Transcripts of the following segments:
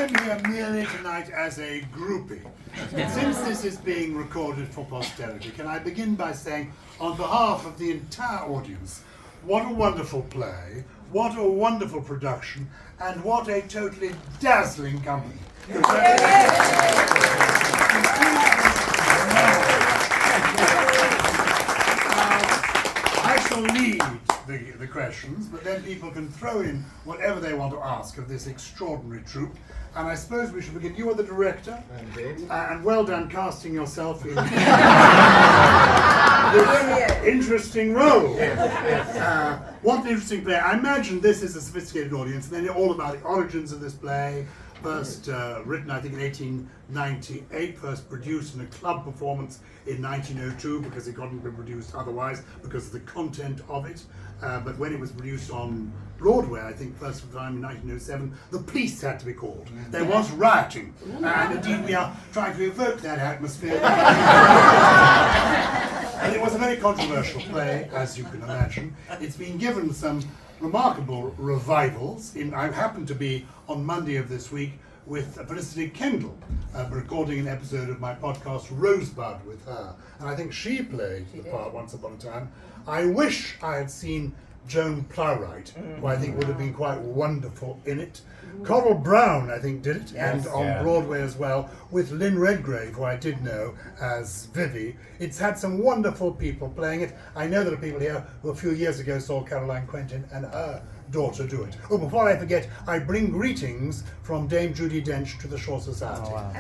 I'm here merely tonight as a groupie. Since this is being recorded for posterity, can I begin by saying, on behalf of the entire audience, what a wonderful play, what a wonderful production, and what a totally dazzling company. I shall lead the questions, but then people can throw in whatever they want to ask of this extraordinary troupe. And I suppose we should begin. You are the director. Indeed. And well done casting yourself in this interesting role. What an interesting play. I imagine this is a sophisticated audience, and then all about the origins of this play. First written, I think, in 1898, first produced in a club performance in 1902, because it couldn't be produced otherwise, because of the content of it. But when it was produced on Broadway, I think, first of the time in 1907, the police had to be called. There was rioting, and indeed we are trying to evoke that atmosphere. And it was a very controversial play, as you can imagine. It's been given some remarkable revivals. I happened to be on Monday of this week with Felicity Kendall, recording an episode of my podcast Rosebud with her, and I think she played the part once upon a time. I wish I had seen Joan Plowright, who I think would have been quite wonderful in it. Coral Brown, I think, did it, and on Broadway as well, with Lynn Redgrave, who I did know as Vivi. It's had some wonderful people playing it. I know there are people here who a few years ago saw Caroline Quentin and her daughter do it. Oh, before I forget, I bring greetings from Dame Judi Dench to the Shore Society. Oh, wow.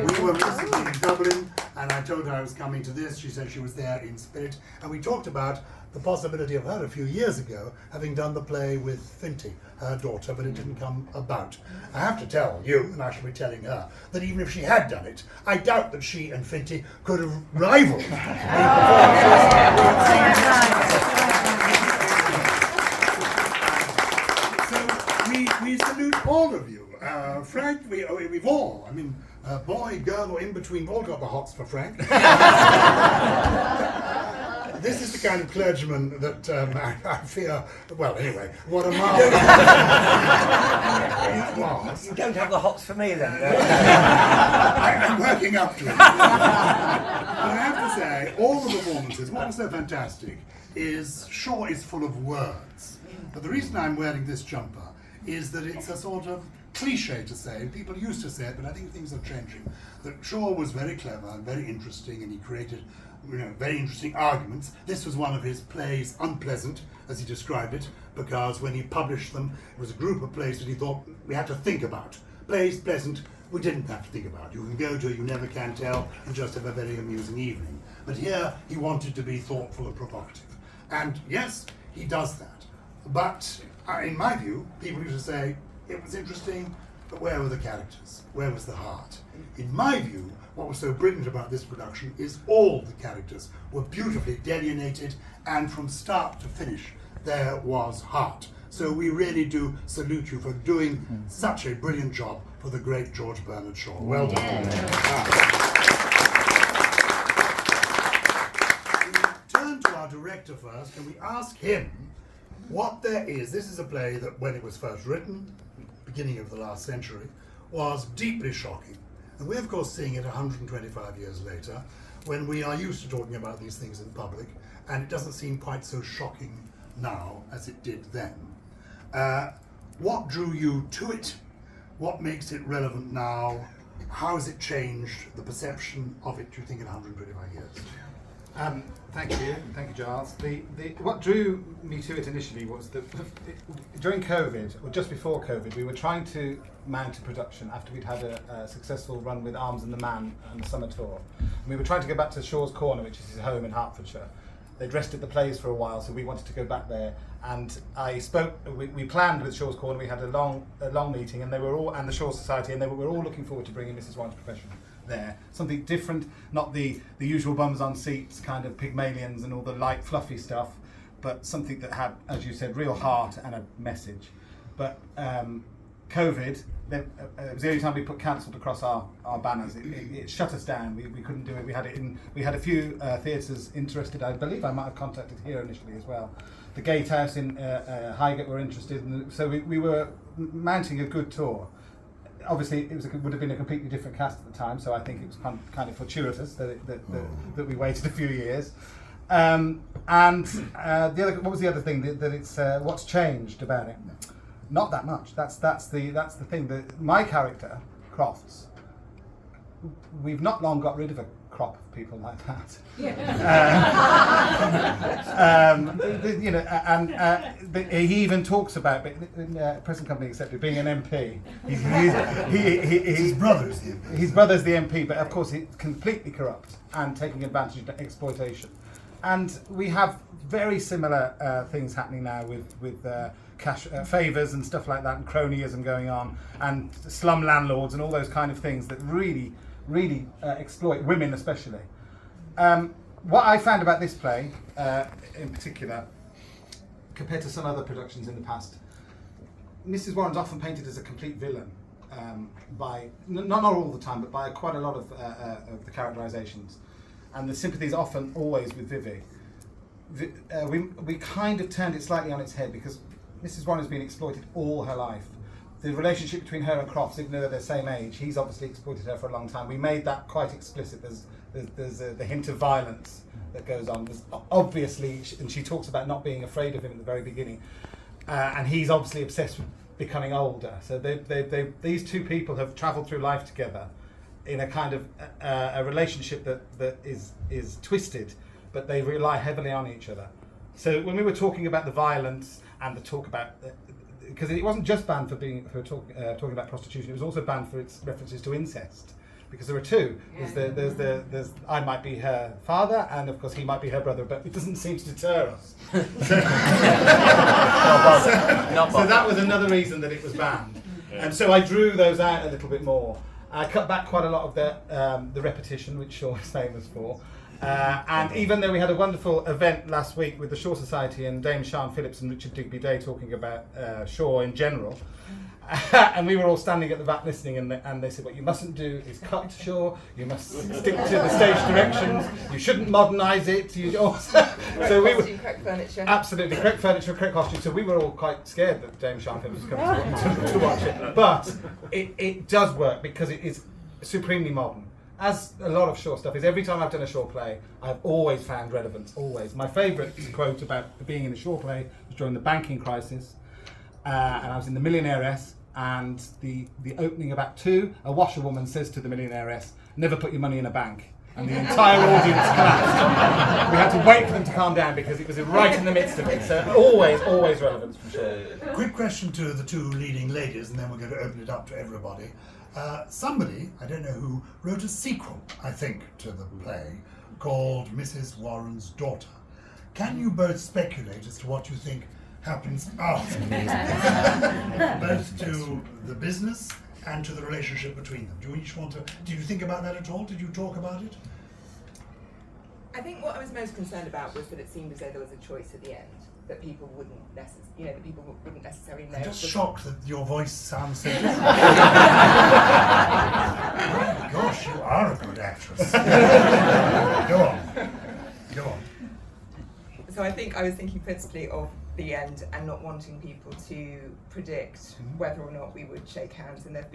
We were recently in Dublin, and I told her I was coming to this. She said she was there in spirit, and we talked about the possibility of her a few years ago having done the play with Finty, her daughter, but it didn't come about. I have to tell you, and I shall be telling her, that even if she had done it, I doubt that she and Finty could have rivaled the performances. So we salute all of you. Frank, we've all, I mean, boy, girl, or in between, we've all got the hots for Frank. This is the kind of clergyman that I fear. Well, anyway, what a marvel. You don't have the hots for me then. I'm working up to it. But I have to say, all the performances, what was so fantastic is Shaw is full of words. But the reason I'm wearing this jumper is that it's a sort of cliche to say, and people used to say it, but I think things are changing, that Shaw was very clever and very interesting, and he created very interesting arguments. This was one of his plays, unpleasant, as he described it, because when he published them, it was a group of plays that he thought we had to think about. Plays, pleasant, we didn't have to think about. You can go to You Never Can Tell and just have a very amusing evening. But here, he wanted to be thoughtful and provocative. And yes, he does that. But in my view, people used to say, it was interesting, but where were the characters? Where was the heart? In my view, what was so brilliant about this production is all the characters were beautifully delineated, and from start to finish, there was heart. So we really do salute you for doing such a brilliant job for the great George Bernard Shaw. Well done. We turn to our director first, and we ask him what there is. This is a play that, when it was first written, beginning of the last century, was deeply shocking. And we're, of course, seeing it 125 years later, when we are used to talking about these things in public, and it doesn't seem quite so shocking now as it did then. What drew you to it? What makes it relevant now? How has it changed the perception of it, do you think, in 125 years? Thank you, Giles. What drew me to it initially was that during COVID, or just before COVID, we were trying to mount a production after we'd had a successful run with Arms and the Man and the summer tour. And we were trying to go back to Shaw's Corner, which is his home in Hertfordshire. They'd rested the plays for a while, so we wanted to go back there. And we planned with Shaw's Corner. We had a long meeting, and and the Shaw Society, and we were all looking forward to bringing Mrs. One's Profession there. Something different, not the usual bums on seats kind of Pygmalions and all the light fluffy stuff, but something that had, as you said, real heart and a message. But COVID, it was the only time we put cancelled across our banners. It shut us down. We couldn't do it. We had a few theatres interested. I believe I might have contacted here initially as well. The Gatehouse in Highgate were interested, and so we were mounting a good tour. obviously would have been a completely different cast at the time, so I think it was kind of fortuitous that we waited a few years. And what was the other thing that it's what's changed about it? Not that much. That's the thing. That my character Crofts, we've not long got rid of a crop of people like that. He even talks about, present company accepted, being an MP. His brother's the MP. His brother's the MP, but of course he's completely corrupt and taking advantage of exploitation. And we have very similar things happening now with cash favours and stuff like that, and cronyism going on, and slum landlords and all those kind of things that really exploit women especially. What I found about this play in particular, compared to some other productions in the past, Mrs. Warren's often painted as a complete villain by, not all the time, but by quite a lot of the characterizations. And the sympathy is often always with Vivi. We kind of turned it slightly on its head because Mrs. Warren has been exploited all her life. The relationship between her and Crofts, even though they're the same age, he's obviously exploited her for a long time. We made that quite explicit. There's the hint of violence that goes on. There's obviously, and she talks about not being afraid of him at the very beginning, and he's obviously obsessed with becoming older. So these two people have travelled through life together in a kind of a relationship that is twisted, but they rely heavily on each other. So when we were talking about the violence and the talk about, because it wasn't just banned for talking about prostitution, it was also banned for its references to incest, because there are two. There's I might be her father, and of course he might be her brother, but it doesn't seem to deter us. So that was another reason that it was banned, and so I drew those out a little bit more. I cut back quite a lot of the repetition, which Shaw is famous for. And even though we had a wonderful event last week with the Shaw Society and Dame Sian Phillips and Richard Digby Day talking about Shaw in general, and we were all standing at the back listening, and they said, what you mustn't do is cut Shaw, you must stick to the stage directions, you shouldn't modernise it. So we were correct furniture. Absolutely, correct furniture, correct costume. So we were all quite scared that Dame Sian Phillips was coming to watch it. But it does work because it is supremely modern. As a lot of Shaw stuff is, every time I've done a Shaw play, I've always found relevance, always. My favourite quote about being in a Shaw play was during the banking crisis, and I was in The Millionairess, and the opening of Act 2, a washerwoman says to the Millionairess, never put your money in a bank. And the entire audience collapsed. We had to wait for them to calm down because it was right in the midst of it. So always relevance from Shaw. Quick question to the two leading ladies, and then we're going to open it up to everybody. Somebody, I don't know who, wrote a sequel, I think, to the play called Mrs. Warren's Daughter. Can you both speculate as to what you think happens after both to the business and to the relationship between them? Do you each want to? Did you think about that at all? Did you talk about it? I think what I was most concerned about was that it seemed as though there was a choice at the end that people wouldn't necessarily know. I'm just shocked that your voice sounds so different. Gosh, you are a good actress. Go on. So I think I was thinking principally of the end and not wanting people to predict whether or not we would shake hands, and there's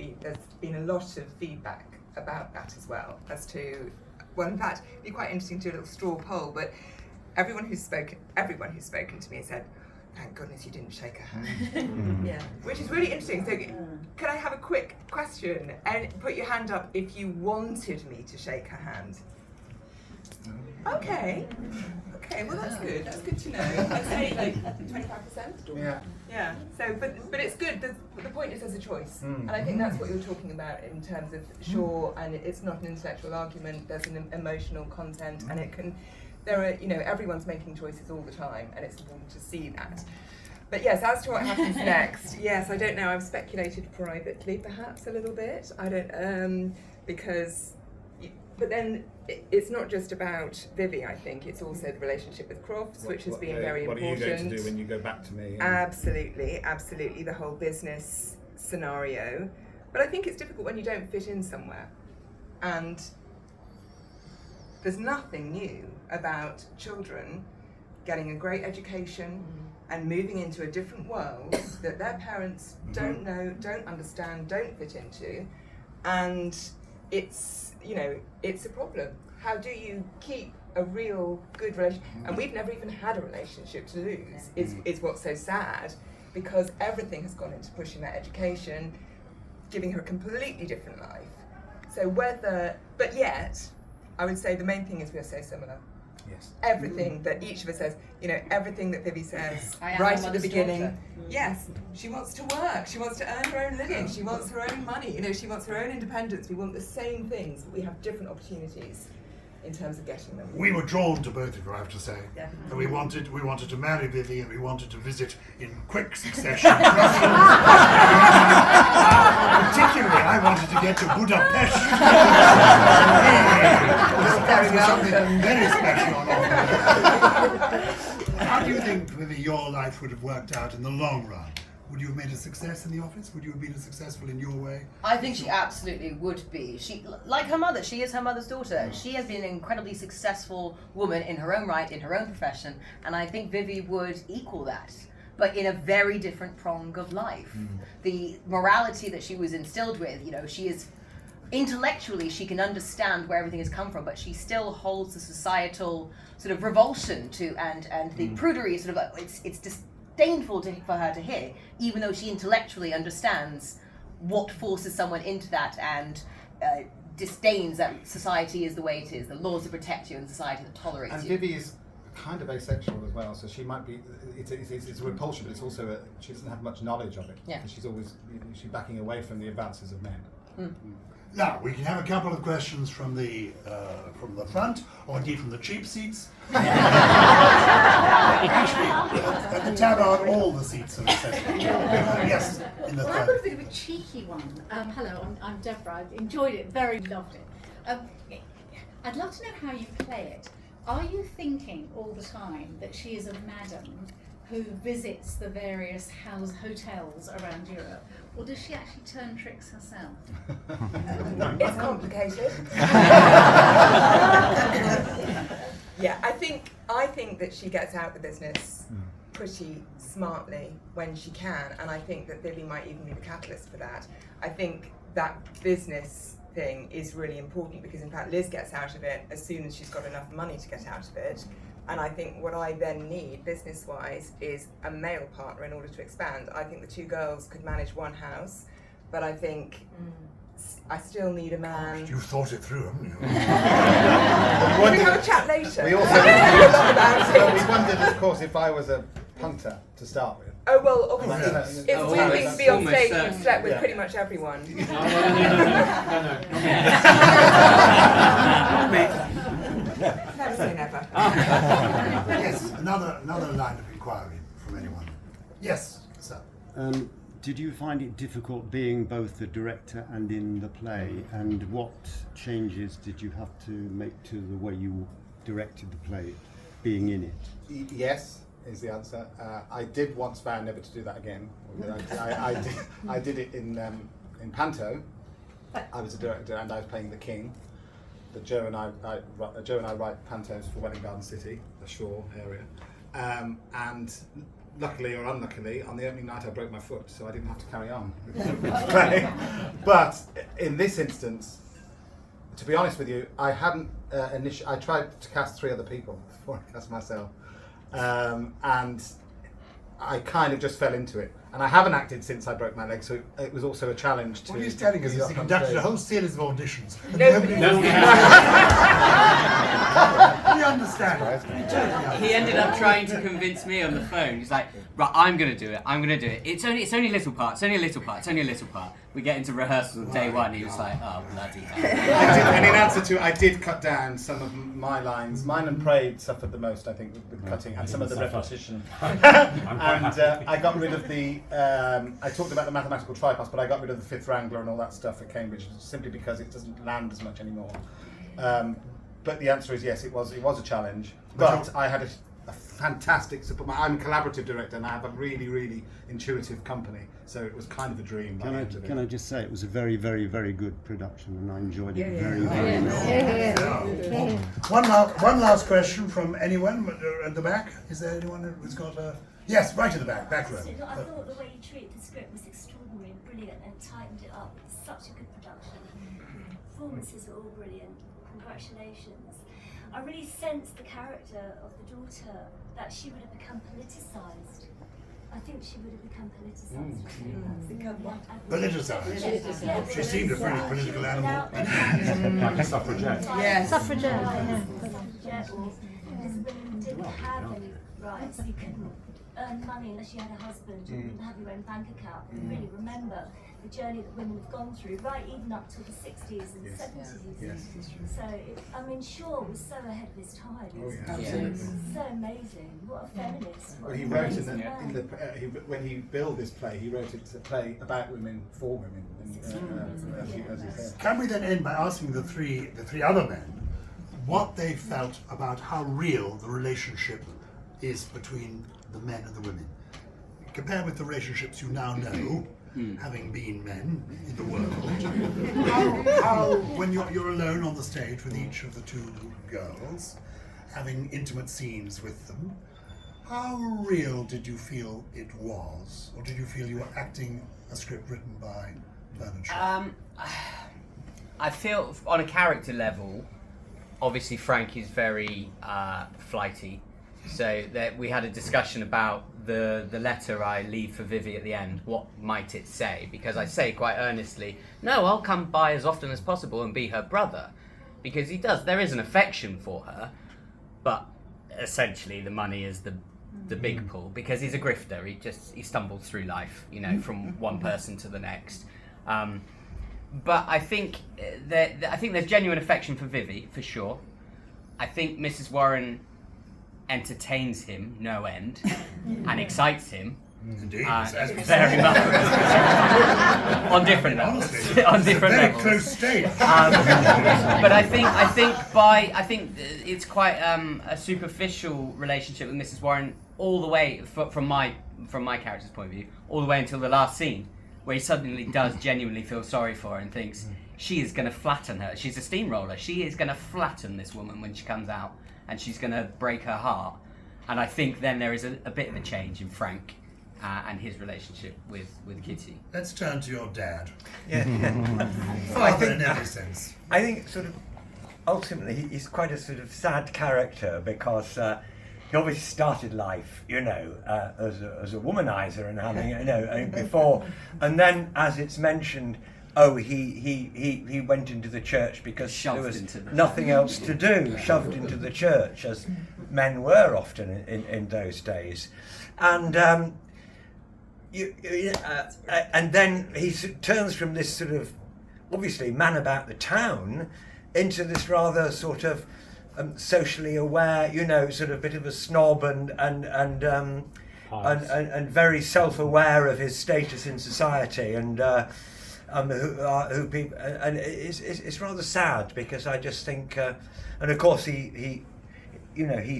been a lot of feedback about that as well, as to, well, in fact, it'd be quite interesting to do a little straw poll, but everyone who's spoken to me said, thank goodness you didn't shake a hand. Yeah, which is really interesting. So can I have a quick question, and put your hand up if you wanted me to shake her hand? Okay, well that's good. That's good to know. I'd say like 25%. Yeah. So, but it's good. The point is there's a choice, and I think that's what you're talking about in terms of Shaw. And it's not an intellectual argument. There's an emotional content, and it can. There are, everyone's making choices all the time, and it's important to see that. But yes, as to what happens next, yes, I don't know. I've speculated privately, perhaps a little bit. I don't because. But then it's not just about Vivi, I think. It's also the relationship with Crofts, which has been very important. What are you going to do when you go back to me? Absolutely, the whole business scenario. But I think it's difficult when you don't fit in somewhere. And there's nothing new about children getting a great education and moving into a different world that their parents don't know, don't understand, don't fit into, and it's a problem. How do you keep a real good relationship? And we've never even had a relationship to lose. Is what's so sad, because everything has gone into pushing that education, giving her a completely different life. But yet, I would say the main thing is we are so similar. Yes. Everything that each of us says, everything that Vivi says right at the beginning. Daughter. Yes, she wants to work, she wants to earn her own living, she wants her own money, she wants her own independence. We want the same things, but we have different opportunities in terms of getting them. We were drawn to both of you, I have to say. Yeah. And we wanted to marry Vivi, and we wanted to visit in quick succession. Particularly, I wanted to get to Budapest. There's something very special on offer. How do you think, Vivi, your life would have worked out in the long run? Would you have made a success in the office? Would you have been successful in your way? I think she absolutely would be. She, like her mother, she is her mother's daughter. She has been an incredibly successful woman in her own right, in her own profession, and I think Vivi would equal that, but in a very different prong of life. The morality that she was instilled with, she is intellectually, she can understand where everything has come from, but she still holds the societal sort of revulsion to and the prudery is sort of it's disdainful for her to hear, even though she intellectually understands what forces someone into that and disdains that society is the way it is, the laws that protect you and society that tolerates And you. Vivi is kind of asexual as well, so she might be. It's a repulsion, but it's also she doesn't have much knowledge of it. Yeah. She's always backing away from the advances of men. Now, we can have a couple of questions from the front, or indeed from the cheap seats. Actually, at the Tabard, all the seats are accessible. Yes, in the Well, I've third. got a bit of a cheeky one. Hello, I'm Deborah. I've enjoyed it, very loved it. I'd love to know how you play it. Are you thinking all the time that she is a madam who visits the various hotels around Europe, or does she actually turn tricks herself? It's complicated. Yeah, I think that she gets out the business pretty smartly when she can, and I think that Vivi might even be the catalyst for that. I think that business thing is really important because, in fact, Liz gets out of it as soon as she's got enough money to get out of it. And I think what I then need, business-wise, is a male partner in order to expand. I think the two girls could manage one house, but I think I still need a man. You've thought it through, haven't you? Can we have a chat later? We also I don't know a lot about we it. wondered, of course, if I was a punter to start with. Oh, well, obviously, Yes. if Oh, we've well, been it's to be on almost stage, certain. we've slept with Yeah. pretty much everyone. No. Never say never. Yes, another line of inquiry from anyone. Yes, sir. Did you find it difficult being both the director and in the play? And what changes did you have to make to the way you directed the play, being in it? Yes, is the answer. I did once vow never to do that again. I did it in Panto. I was a director and I was playing the king. But Joe and I write pantos for Welling Garden City, the shore area, and luckily or unluckily, on the opening night I broke my foot, so I didn't have to carry on with the play. But in this instance, to be honest with you, I hadn't I tried to cast 3 other people before I cast myself, and I kind of just fell into it. And I haven't acted since I broke my leg, so it was also a challenge to. What he's telling us is he conducted a whole series of auditions. And Nobody- nobody We understand. We totally understand. He ended up trying to convince me on the phone. He's like, right, I'm gonna do it. It's only a little part. We get into rehearsals on day 1. He was like, oh bloody hell. And in answer to, I did cut down some of my lines. Mine and Parade suffered the most, I think, with cutting and some of the repetition. And I got rid of the. I talked about the mathematical tripass, but I got rid of the 5th Wrangler and all that stuff at Cambridge simply because it doesn't land as much anymore. But the answer is yes, it was a challenge. But I had a fantastic support. I'm a collaborative director, and I have a really, really intuitive company. So it was kind of a dream. Can I just say it was a very, very, very good production, and I enjoyed it very, very much. One last question from anyone at the back. Is there anyone who's got a... Yes, right at the back row. I thought the way you treated the script was extraordinary and brilliant and tightened it up. It's such a good production. The performances are all brilliant. Congratulations. I really sensed the character of the daughter, that she would have become politicised. I think she would have become politicised. Politicised? She seemed a very political animal. Like a suffragette. Yes. Suffragette. Because women didn't have any rights. You couldn't earn money unless you had a husband. You didn't have your own bank account. And really remember the journey that women have gone through, right even up to the 60s and 70s. So, I mean, Shaw was so ahead of his time. So amazing. What a feminist. Well, he wrote when he built this play, he wrote it a play about women for women. As he said. Can we then end by asking the three other men what they felt about how real the relationship is between the men and the women? Compared with the relationships you now know, having been men in the world, how when you're alone on the stage with each of the two girls, having intimate scenes with them, how real did you feel it was? Or did you feel you were acting a script written by Bernard Shaw? I feel on a character level, obviously Frank is very flighty. So that we had a discussion about the letter I leave for Vivi at the end. What might it say? Because I say quite earnestly, no, I'll come by as often as possible and be her brother. Because he does. There is an affection for her, but essentially the money is the big pull. Because he's a grifter. He stumbles through life, from one person to the next. But I think there's genuine affection for Vivi, for sure. I think Mrs. Warren entertains him no end and excites him. Indeed, very much on different levels. On different very levels. Close stage. But I think it's quite a superficial relationship with Mrs. Warren all the way from my character's point of view, all the way until the last scene, where he suddenly does genuinely feel sorry for her and thinks she is going to flatten her. She's a steamroller. She is going to flatten this woman when she comes out, and she's going to break her heart. And I think then there is a bit of a change in Frank and his relationship with Kitty. Let's turn to your dad. Yeah. Father in every sense. I think sort of ultimately he's quite a sort of sad character because he obviously started life, as a womanizer and having, before, and then as it's mentioned, he went into the church because there was nothing else to do, shoved into the church, as men were often in those days. And and then he turns from this sort of, obviously, man about the town into this rather sort of socially aware, sort of bit of a snob and very self-aware of his status in society, and who people, and it's rather sad because I just think, and of course he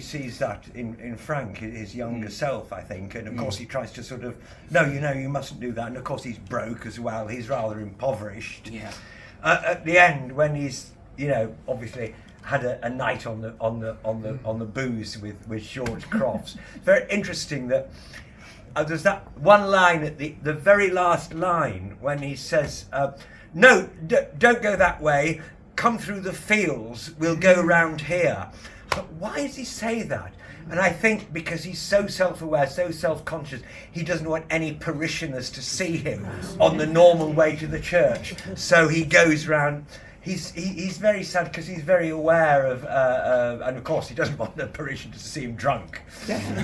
sees that in Frank, his younger self, I think, and of course he tries to sort of, no, you mustn't do that, and of course he's broke as well. He's rather impoverished. Yeah. At the end, when he's obviously had a night on the booze with George Crofts. Very interesting that. There's that one line at the very last line when he says, no, don't go that way, come through the fields, we'll go round here. But why does he say that? And I think because he's so self-aware, so self-conscious, he doesn't want any parishioners to see him on the normal way to the church. So he goes round. He's very sad because he's very aware of, and of course he doesn't want the parishioners to see him drunk.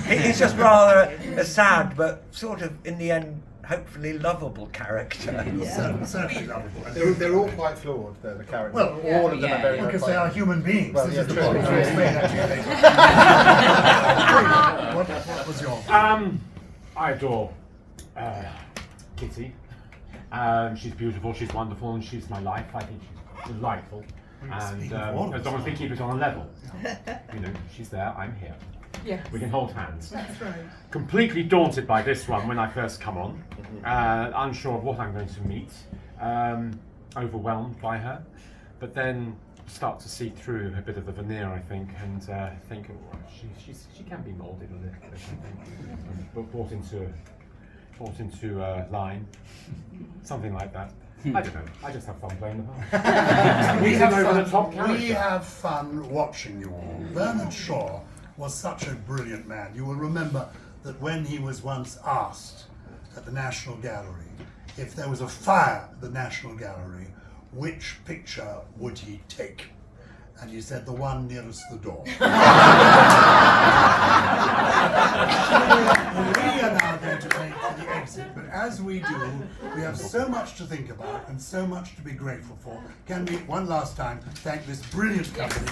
He's just rather a sad, but sort of in the end, hopefully lovable character. Certainly lovable. They're all quite flawed, the characters. Well, all of them are very because they are human beings. Well, this is the true. point. I'll explain that to you later. What was your? I adore Kitty. She's beautiful, she's wonderful, and she's my life. I think she's delightful. And as long as we keep it on a level, she's there, I'm here. Yes. We can hold hands. That's right. Completely daunted by this one when I first come on, unsure of what I'm going to meet, overwhelmed by her, but then start to see through a bit of the veneer, I think, and think, oh, she can be moulded a little bit, I think, but brought into line, something like that. I don't know. I just have fun playing the part. We We have fun watching you all. Bernard Shaw was such a brilliant man. You will remember that when he was once asked at the National Gallery if there was a fire at the National Gallery, which picture would he take? And he said, the one nearest the door. We are now going to make the exit, but as we do, we have so much to think about and so much to be grateful for. Can we, one last time, thank this brilliant company.